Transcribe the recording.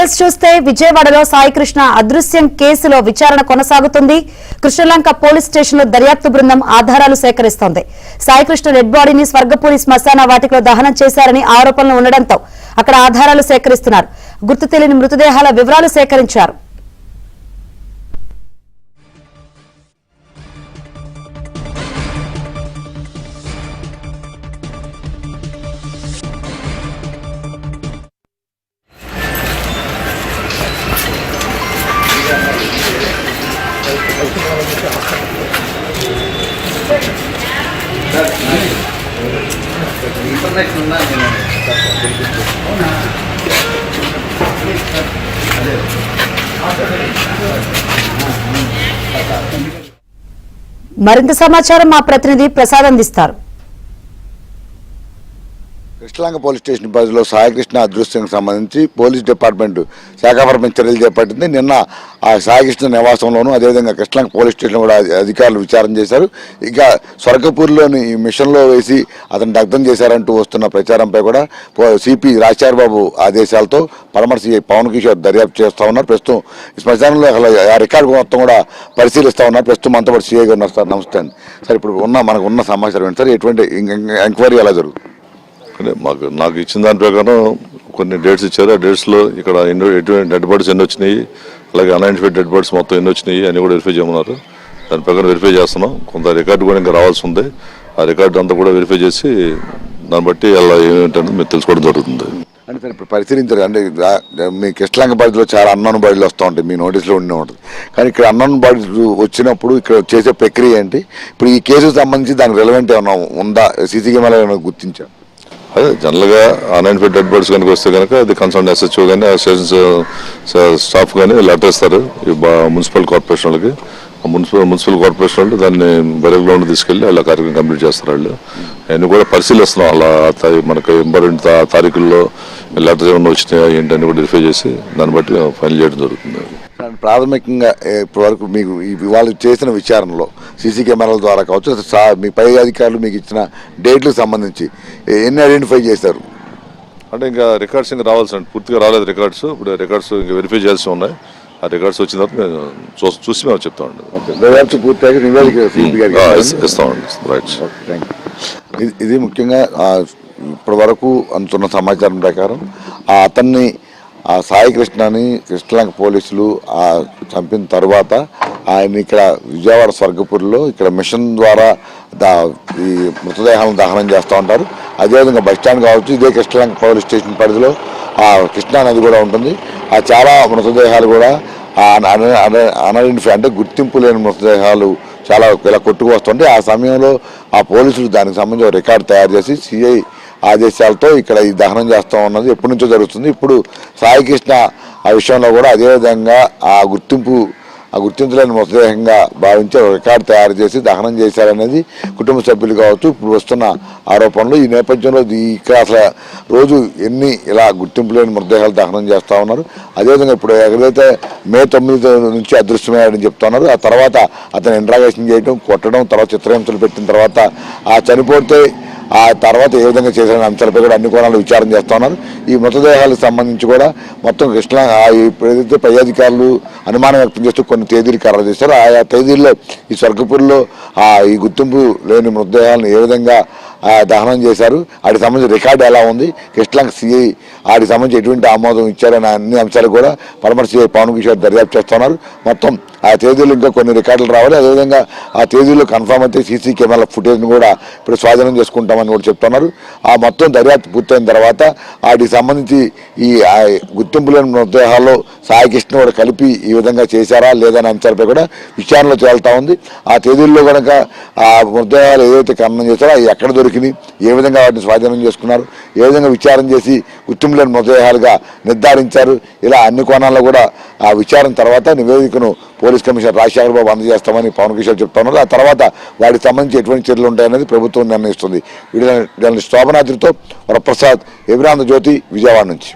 Details చూస్తే విజయవాడలో సాయికృష్ణ అదృశ్యం కేసులో విచారణ కొనసాగుతుంది. కృష్ణలంక పోలీస్ స్టేషన్ లో దర్యాప్తు బృందం ఆధారాలు సేకరిస్తోంది. సాయికృష్ణ డెడ్ బాడీని స్వర్గపూరి శ్మశాన వాటికలో దహనం చేశారని ఆరోపణలు ఉండడంతో అక్కడ ఆధారాలు సేకరిస్తున్నారు. గుర్తు తెలియని మృతదేహాల వివరాలు సేకరించారు. మరింత సమాచారం మా ప్రతినిధి ప్రసాద్ అందిస్తారు. కృష్ణలంక పోలీస్ స్టేషన్ పరిధిలో సాయికృష్ణ అదృశ్యానికి సంబంధించి పోలీస్ డిపార్ట్మెంట్ శాఖాపరమైన చర్యలు చేపట్టింది. నిన్న ఆ సాయికృష్ణ నివాసంలోనూ అదేవిధంగా కృష్ణలంక పోలీస్ స్టేషన్ కూడా అధికారులు విచారణ చేశారు. ఇక స్వర్గపూర్లోని ఈ మిషన్లో వేసి అతను దగ్ధం చేశారంటూ వస్తున్న ప్రచారంపై కూడా సిపి రాజశేఖర్ బాబు ఆదేశాలతో పరమర్శి పవన్ కిషోర్ దర్యాప్తు చేస్తూ ఉన్నారు. ప్రస్తుతం శ్మశానంలో ఆ రికార్డు మొత్తం కూడా పరిశీలిస్తూ ఉన్నారు. ప్రస్తుతం మనతో పాటు సిఐ గారు ఉన్నారు. సార్ నమస్తే అండి. సార్ ఇప్పుడు మనకు ఉన్న సమాచారం ఏంటి సార్? ఎటువంటి ఎంక్వైరీ ఎలా జరుగుతుంది? నాకు ఇచ్చిన దాని ప్రకారం కొన్ని డేట్స్ ఇచ్చారు. ఆ డేట్స్లో ఇక్కడ ఎటువంటి డెడ్ బాడీస్ ఎన్ని వచ్చినాయి, అలాగే అన్ఐడెంటిఫైడ్ డెడ్ బాడీస్ మొత్తం ఎన్ని వచ్చినాయి అని కూడా వెరిఫై చేయమన్నారు. దాని ప్రకారం వెరిఫై చేస్తున్నాం. కొంత రికార్డు కూడా ఇంకా రావాల్సి ఉంది. ఆ రికార్డు అంతా కూడా వెరిఫై చేసి దాన్ని బట్టి అలా ఏమిటంటే మీరు తెలుసుకోవడం జరుగుతుంది. అంటే సార్ ఇప్పుడు పరిశీలించారు అంటే మీ కృష్ణలంక బాడీలో చాలా అన్నోన్ బాడీలు వస్తూ ఉంటాయి, మీ నోటీస్లో ఉండి ఉంటుంది. కానీ ఇక్కడ అన్నోన్ బాడీలు వచ్చినప్పుడు ఇక్కడ చేసే ప్రక్రియ ఏంటి? ఇప్పుడు ఈ కేసుకు సంబంధించి దానికి రిలవెంట్ ఏమైనా ఉందా? సీసీ కెమెరా ఏమైనా గుర్తించారు? అదే జనరల్గా అన్ఐడెంటిఫైడ్ డెడ్ బాడీస్ కనుక వస్తే కనుక అది కన్సర్న్ ఎస్హెచ్ఓ కానీ స్టేషన్ స్టాఫ్ కానీ లెటర్ ఇస్తారు మున్సిపల్ కార్పొరేషన్ వాళ్ళకి. మున్సిపల్ కార్పొరేషన్ వాళ్ళు దాన్ని బయట గ్రౌండ్ తీసుకెళ్ళి వాళ్ళ కార్యక్రమం కంప్లీట్ చేస్తారు. వాళ్ళు అన్నీ కూడా పరిశీలిస్తున్నాం. అలా మనకి ఇంపార్టెంట్ తారీఖుల్లో లెటర్స్ ఏమైనా వచ్చినాయా ఏంటని కూడా వెరిఫై చేసి దాన్ని బట్టి ఫైనల్ చేయడం జరుగుతుంది. ప్రాథమికంగా ఇప్పటివరకు మీకు వాళ్ళు చేసిన విచారణలో సీసీ కెమెరాల ద్వారా కావచ్చు, మీ పై అధికారులు మీకు ఇచ్చిన డేట్లకు సంబంధించి ఎన్ని ఐడెంటిఫై చేశారు? అంటే ఇంకా రికార్డ్స్ ఇంకా రావాల్సి పూర్తిగా రాలేదు రికార్డ్స్. ఇప్పుడు రికార్డ్స్ ఇంకా వెరిఫై చేయాల్సి ఉన్నాయి. ఆ రికార్డ్స్ వచ్చిన తర్వాత మేము చూసి మేము చెప్తామండి. ఇస్తామండి. రైట్. ఇది ముఖ్యంగా ఇప్పటి వరకు అందుతున్న సమాచారం ప్రకారం అతన్ని ఆ సాయికృష్ణని కృష్ణలంక పోలీసులు చంపిన తర్వాత ఆయన ఇక్కడ విజయవాడ స్వర్గపూర్లో ఇక్కడ మిషన్ ద్వారా ఈ మృతదేహాలను దహనం చేస్తూ ఉంటారు. అదేవిధంగా బస్టాండ్ కావచ్చు, ఇదే కృష్ణలంక పోలీస్ స్టేషన్ పరిధిలో కృష్ణా నది కూడా ఉంటుంది. చాలా మృతదేహాలు కూడా అన్ఐడెంటిఫై అంటే గుర్తింపు లేని మృతదేహాలు చాలా ఇలా కొట్టుకు వస్తుంటే ఆ సమయంలో ఆ పోలీసులు దానికి సంబంధించి రికార్డు తయారు చేసి సిఐ ఆదేశాలతో ఇక్కడ ఈ దహనం చేస్తూ ఉన్నది ఎప్పటి నుంచో జరుగుతుంది. ఇప్పుడు సాయికృష్ణ ఆ విషయంలో కూడా అదేవిధంగా గుర్తించలేని మృతదేహంగా భావించి రికార్డు తయారు చేసి దహనం చేశారనేది కుటుంబ సభ్యులు కావచ్చు ఇప్పుడు వస్తున్న ఆరోపణలు. ఈ నేపథ్యంలో ఇక్కడ అసలు రోజు ఎన్ని ఇలా గుర్తింపు లేని మృతదేహాలు దహనం చేస్తూ ఉన్నారు. అదేవిధంగా ఇప్పుడు ఎక్కడైతే మే 9 నుంచి అదృశ్యమయ్యాడని చెప్తా ఉన్నారు. ఆ తర్వాత అతను ఇంట్రాగేషన్ చేయడం, కొట్టడం, తర్వాత చిత్రహింసలు పెట్టిన తర్వాత చనిపోతే ఆ తర్వాత ఏ విధంగా చేసిన అంశాలపై కూడా అన్ని కోణాలు విచారణ చేస్తూ ఉన్నారు. ఈ మృతదేహాలకు సంబంధించి కూడా మొత్తం ఇప్పుడు ఏదైతే పై అధికారులు అనుమానం వ్యక్తం చేస్తూ కొన్ని తేదీలు ఖరారు చేశారో ఆయా తేదీల్లో ఈ స్వర్గపూర్లో ఈ గుర్తింపు లేని మృతదేహాలను ఏ విధంగా దహనం చేశారు, వాటికి సంబంధించి రికార్డు ఎలా ఉంది, కృష్ణలంక సిఐ వాటికి సంబంధించి ఎటువంటి ఆమోదం ఇచ్చారనే అన్ని అంశాలు కూడా పరమర్శి పవన్ కిషోర్ దర్యాప్తు చేస్తున్నారు. మొత్తం ఆ తేదీలు ఇంకా కొన్ని రికార్డులు రావాలి. అదేవిధంగా ఆ తేదీలో కన్ఫర్మ్ అయితే సీసీ కెమెరాల ఫుటేజ్ను కూడా ఇప్పుడు స్వాధీనం చేసుకుంటామని కూడా చెప్తున్నారు. ఆ మొత్తం దర్యాప్తు పూర్తయిన తర్వాత వాటికి సంబంధించి ఈ గుర్తింపు లేని మృతదేహాల్లో సాయికృష్ణ కూడా కలిపి ఈ విధంగా చేశారా లేదనే అంశాలపై కూడా విచారణలో తేలుతా ఉంది. ఆ తేదీల్లో కనుక ఆ మృతదేహాలు ఏదైతే ఖననం చేశారో అవి ఎక్కడ దొరికినాయి, ఏ విధంగా వాటిని స్వాధీనం చేసుకున్నారు, ఏ విధంగా విచారణ చేసి గుర్తింపు లేని మృతదేహాలుగా నిర్ధారించారు, ఇలా అన్ని కోణాల్లో కూడా ఆ విచారణ తర్వాత నివేదికను పోలీస్ కమిషనర్ రాజశేఖర్ బాబు అందజేస్తామని పవన్ కిషోర్ చెప్తున్నారు. ఆ తర్వాత వాటికి సంబంధించి ఎటువంటి చర్యలు ఉంటాయనేది ప్రభుత్వం నిర్ణయిస్తుంది. వీడియో శోభనాద్రితో వరప్రసాద్, ఎవిరాంధ్ర జ్యోతి, విజయవాడ నుంచి.